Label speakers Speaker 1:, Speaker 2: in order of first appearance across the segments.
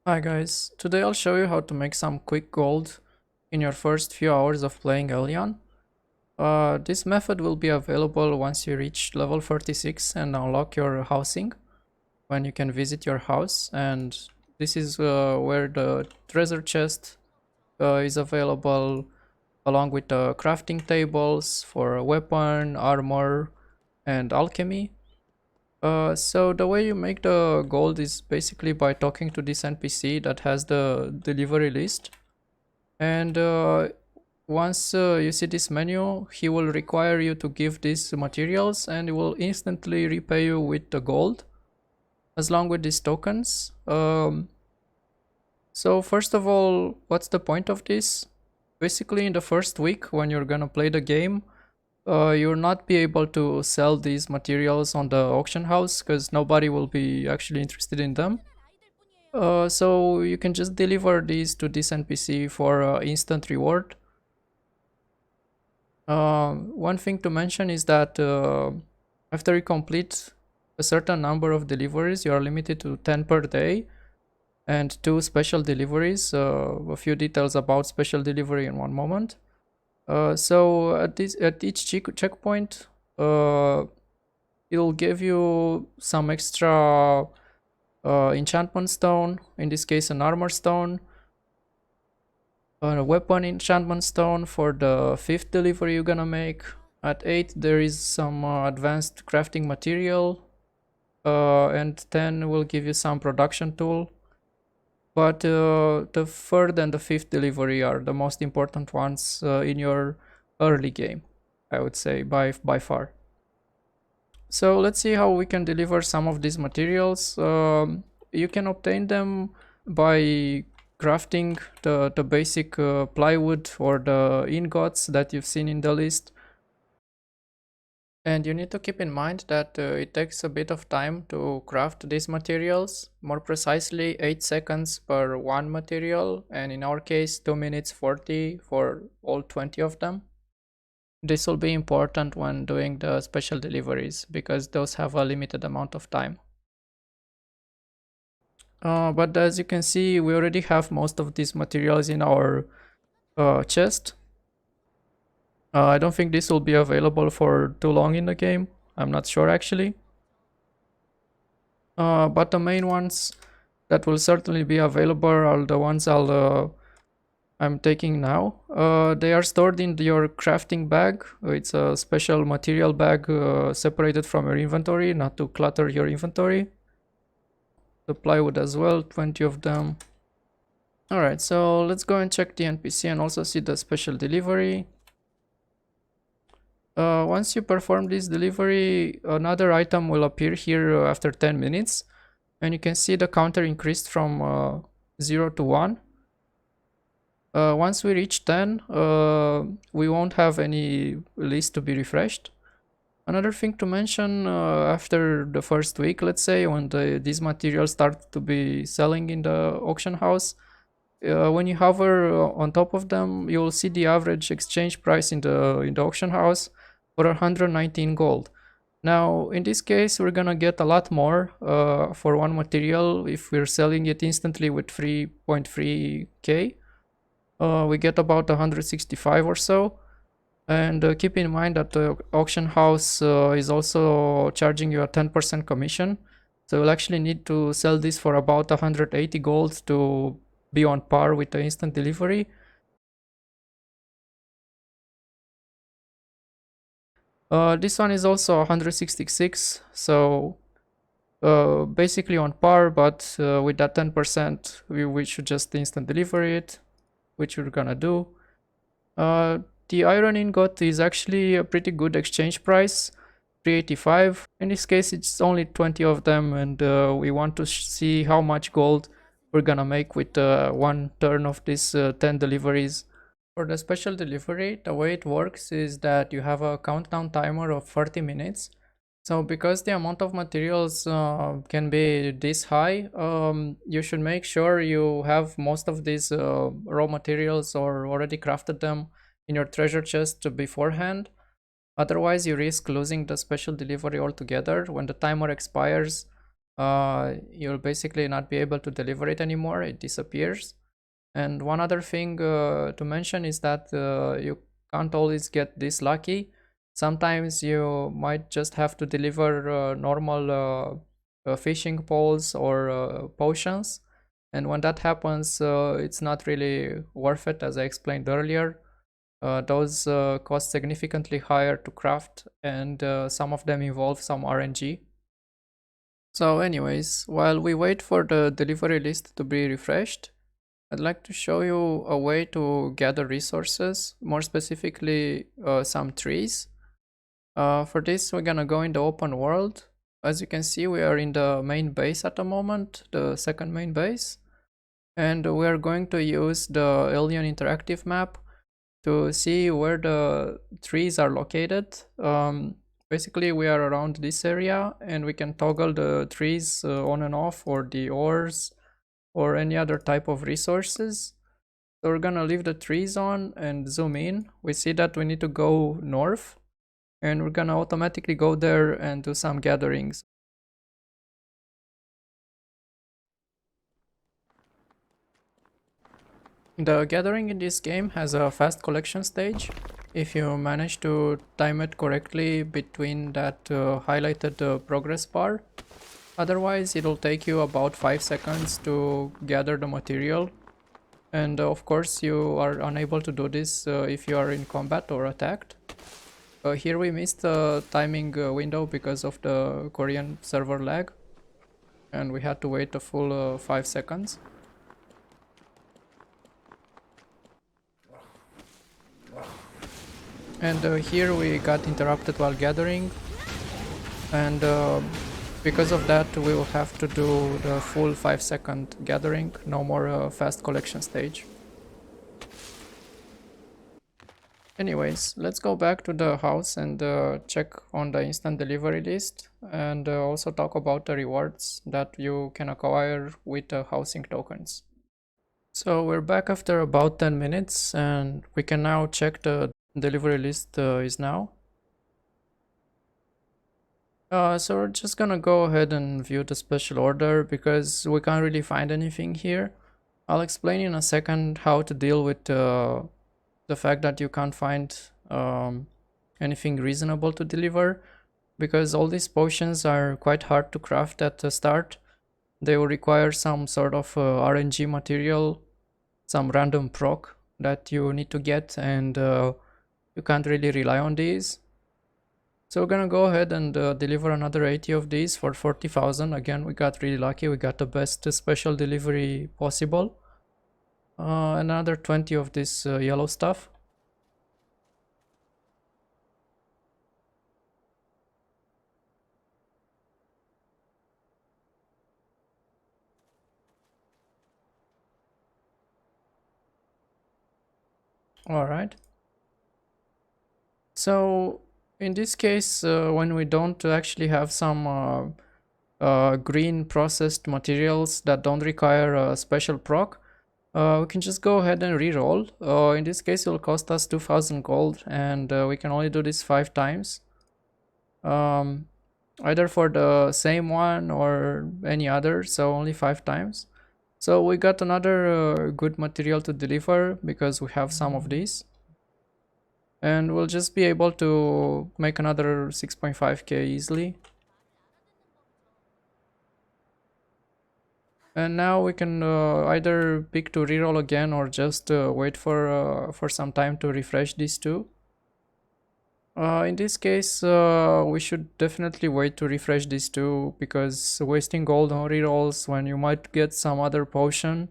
Speaker 1: Hi guys, today I'll show you how to make some quick gold in your first few hours of playing Elyon. This method will be available once you reach level 36 and unlock your housing, when you can visit your house, and this is where the treasure chest is available, along with the crafting tables for weapon, armor, and alchemy. So the way you make the gold is basically by talking to this NPC that has the delivery list, and once you see this menu, he will require you to give these materials, and he will instantly repay you with the gold as long with these tokens. So first of all, what's the point of this? Basically, in the first week when you're gonna play the game, you'll not be able to sell these materials on the auction house because nobody will be actually interested in them. So you can just deliver these to this NPC for instant reward. One thing to mention is that after you complete a certain number of deliveries, you are limited to 10 per day and 2 special deliveries. A few details about special delivery in one moment. So at each checkpoint, it'll give you some extra enchantment stone, in this case an armor stone, a weapon enchantment stone for the 5th delivery you're gonna make. At 8 there is some advanced crafting material, and 10 will give you some production tool. But the 3rd and the 5th delivery are the most important ones in your early game, I would say, by far. So let's see how we can deliver some of these materials. You can obtain them by crafting the basic plywood or the ingots that you've seen in the list. And you need to keep in mind that it takes a bit of time to craft these materials, more precisely 8 seconds per one material, and in our case 2 minutes 40 for all 20 of them. This will be important when doing the special deliveries because those have a limited amount of time. But as you can see, we already have most of these materials in our chest. I don't think this will be available for too long in the game. I'm not sure actually. But the main ones that will certainly be available are the ones I'm taking now. They are stored in your crafting bag. It's a special material bag separated from your inventory, not to clutter your inventory. The plywood as well, 20 of them. Alright, so let's go and check the NPC and also see the special delivery. Once you perform this delivery, another item will appear here after 10 minutes. And you can see the counter increased from 0 to 1. Once we reach 10, we won't have any list to be refreshed. Another thing to mention, after the first week, let's say, when these materials start to be selling in the auction house, when you hover on top of them, you'll see the average exchange price in the auction house for 119 gold. Now, in this case, we're gonna get a lot more for one material if we're selling it instantly with 3.3k. We get about 165 or so. And keep in mind that the auction house is also charging you a 10% commission. So you'll actually need to sell this for about 180 gold to be on par with the instant delivery. This one is also 166, so basically on par, but with that 10%, we should just instant deliver it, which we're gonna do. The iron ingot is actually a pretty good exchange price, 385. In this case, it's only 20 of them, and we want to see how much gold we're gonna make with one turn of these 10 deliveries. For the special delivery, the way it works is that you have a countdown timer of 30 minutes. So because the amount of materials can be this high, you should make sure you have most of these raw materials or already crafted them in your treasure chest beforehand. Otherwise, you risk losing the special delivery altogether when the timer expires. you'll basically not be able to deliver it anymore. It disappears. And one other thing to mention is that you can't always get this lucky. Sometimes you might just have to deliver normal fishing poles or potions. And when that happens, it's not really worth it, as I explained earlier. Those cost significantly higher to craft, and some of them involve some RNG. So anyways, while we wait for the delivery list to be refreshed, I'd like to show you a way to gather resources, more specifically some trees. For this, we're gonna go in the open world. As you can see, we are in the main base at the moment, the second main base. And we are going to use the Elyon interactive map to see where the trees are located. Basically, we are around this area and we can toggle the trees on and off, or the ores, or any other type of resources. So we're gonna leave the trees on and zoom in. We see that we need to go north, and we're gonna automatically go there and do some gatherings. The gathering in this game has a fast collection stage. If you manage to time it correctly between that highlighted progress bar. Otherwise, it'll take you about 5 seconds to gather the material. And of course, you are unable to do this if you are in combat or attacked. Here we missed the timing window because of the Korean server lag, and we had to wait a full 5 seconds. And here we got interrupted while gathering, and because of that we will have to do the full 5-second gathering, no more fast collection stage. Anyways, let's go back to the house and check on the instant delivery list, and also talk about the rewards that you can acquire with housing tokens. So we're back after about 10 minutes, and we can now check the delivery list is now. So we're just gonna go ahead and view the special order because we can't really find anything here. I'll explain in a second how to deal with the fact that you can't find anything reasonable to deliver, because all these potions are quite hard to craft at the start. They will require some sort of RNG material, some random proc that you need to get, and you can't really rely on these. So we're gonna go ahead and deliver another 80 of these for 40,000. Again, we got really lucky. We got the best special delivery possible. Another 20 of this yellow stuff. All right. So in this case, when we don't actually have some green processed materials that don't require a special proc, we can just go ahead and reroll. In this case, it will cost us 2000 gold, and we can only do this 5 times. Either for the same one or any other, so only 5 times. So we got another good material to deliver because we have some of these. And we'll just be able to make another 6.5k easily. And now we can either pick to reroll again or just wait for some time to refresh these two. In this case, we should definitely wait to refresh these two, because wasting gold on rerolls when you might get some other potion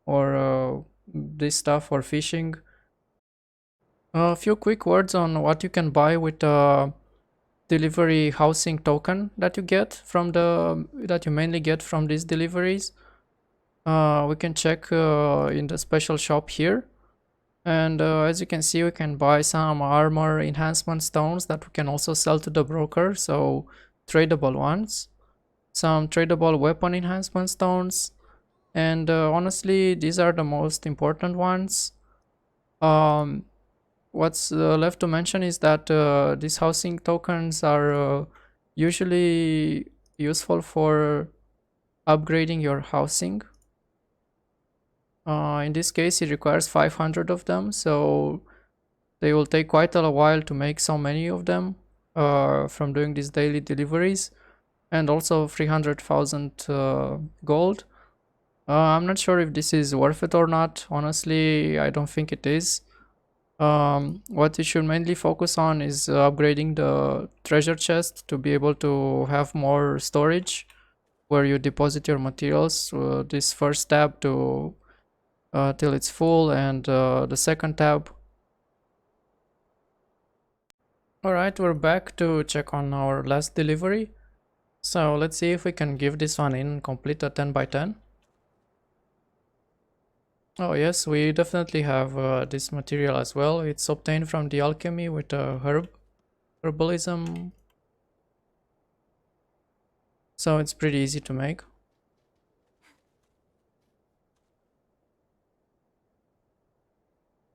Speaker 1: or this stuff for fishing. A few quick words on what you can buy with delivery housing token that you get from that you mainly get from these deliveries. We can check in the special shop here, and as you can see, we can buy some armor enhancement stones that we can also sell to the broker, so tradable ones, some tradable weapon enhancement stones, and honestly these are the most important ones. What's left to mention is that these housing tokens are usually useful for upgrading your housing. In this case, it requires 500 of them, so they will take quite a while to make so many of them from doing these daily deliveries, and also 300,000 gold. I'm not sure if this is worth it or not. Honestly, I don't think it is. What you should mainly focus on is upgrading the treasure chest to be able to have more storage where you deposit your materials. This first tab to till it's full, and the second tab. Alright, we're back to check on our last delivery. So let's see if we can give this one in and complete a 10 by 10. Oh yes, we definitely have this material as well. It's obtained from the alchemy with herbalism. So it's pretty easy to make.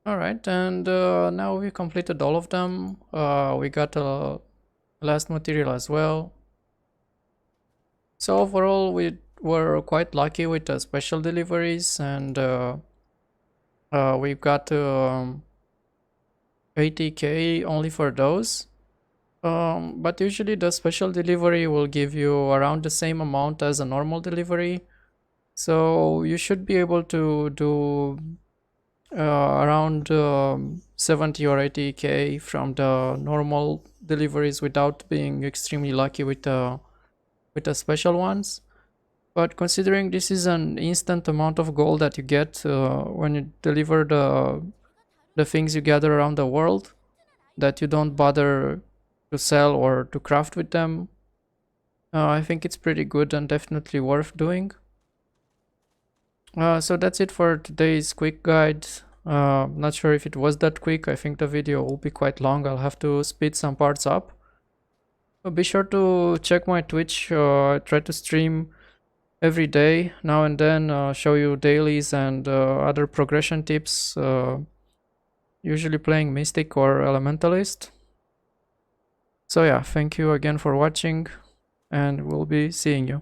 Speaker 1: Alright, and now we completed all of them. We got a last material as well. So overall, we were quite lucky with the special deliveries, and we've got 80k only for those. But usually the special delivery will give you around the same amount as a normal delivery. So you should be able to do around 70 or 80k from the normal deliveries without being extremely lucky with the special ones. But considering this is an instant amount of gold that you get when you deliver the things you gather around the world, that you don't bother to sell or to craft with them, I think it's pretty good and definitely worth doing. So that's it for today's quick guide. Not sure if it was that quick. I think the video will be quite long. I'll have to speed some parts up. Be sure to check my Twitch. I try to stream every day, now and then, show you dailies and other progression tips, usually playing Mystic or Elementalist. So yeah, thank you again for watching, and we'll be seeing you.